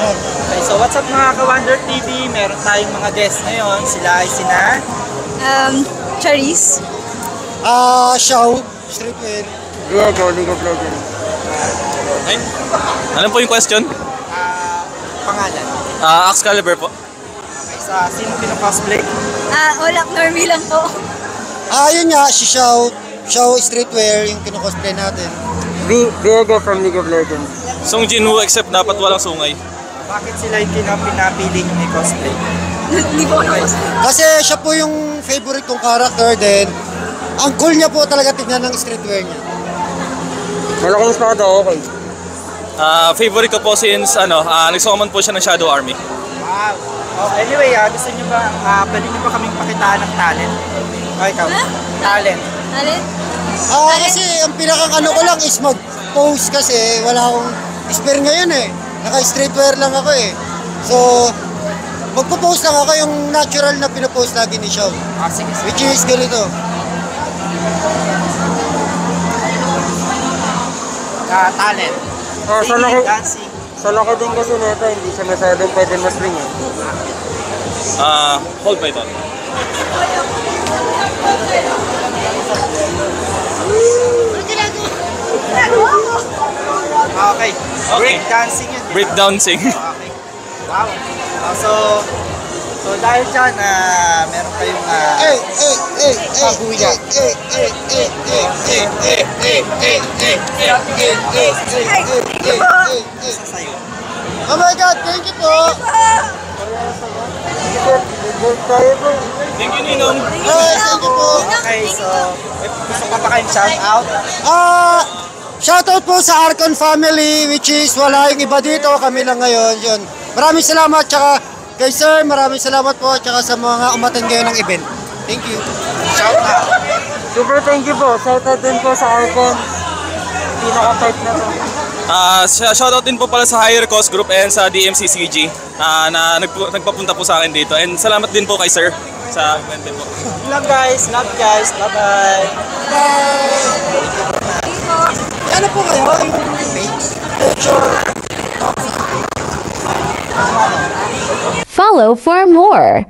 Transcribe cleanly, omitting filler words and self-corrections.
Okay, so what's up mga ka-Wonder TV? Meron tayong mga guests ngayon. Sila ay sina... Charis. Shaw, streetwear. Diego, League of Legends. Ay, ano po yung question? Pangalan. Excalibur po. Okay, sa sino pino-cosplay? Olak Normie lang po. Yun nga, si Shaw. Shaw streetwear, yung kinocosplay natin. Diego from League of Legends. Song Jinwoo except dapat walang sungay. Bakit sila yung pinapiling ni cosplay? Hindi po ako. Kasi siya po yung favorite kong character din. Ang cool niya po talaga tignan ng streetwear niya. Malaking espada, okay. Favorite ko po since nagsummon po siya ng Shadow Army. Wow. Oh, anyway, gusto nyo ba, pwede nyo ba kaming pakitaan ng talent? O, ikaw. Ha? Talent. Alin? Kasi ang pinakang ano ko lang is mag-pose kasi wala akong spare ngayon eh. Naka-streetwear lang ako eh. So, magpo-post lang ako yung natural na pinopost lagi ni Shaw. Sige. Which is ganito. Talent. Singing, dancing. Sa laki din kasi nito, hindi siya masyadong pwede mas-ring eh. Hold Python. Okay. Break dancing yun. Breakdancing. Okay. Wow. So dahil dyan, meron kayong paguya. Isa sa'yo. Oh my God, thank you po! Thank you, Ninong. Thank you po! Okay, so gusto ka pa kayong shout out? Shoutout po sa Arcon family, which is wala yung iba dito, kami lang ngayon. Yun. Maraming salamat, tsaka kay Sir, maraming salamat po, tsaka sa mga umattend ngayon ng event. Thank you. Shout out. Super thank you po. Shoutout din po sa Arcon. Pinaka-type na to. Shoutout din po pala sa Higher Cost Group and sa DMCCG na nagpapunta po sa akin dito. And salamat din po kay Sir sa event din po. Love guys, bye-bye. Ano po kayo? Follow for more.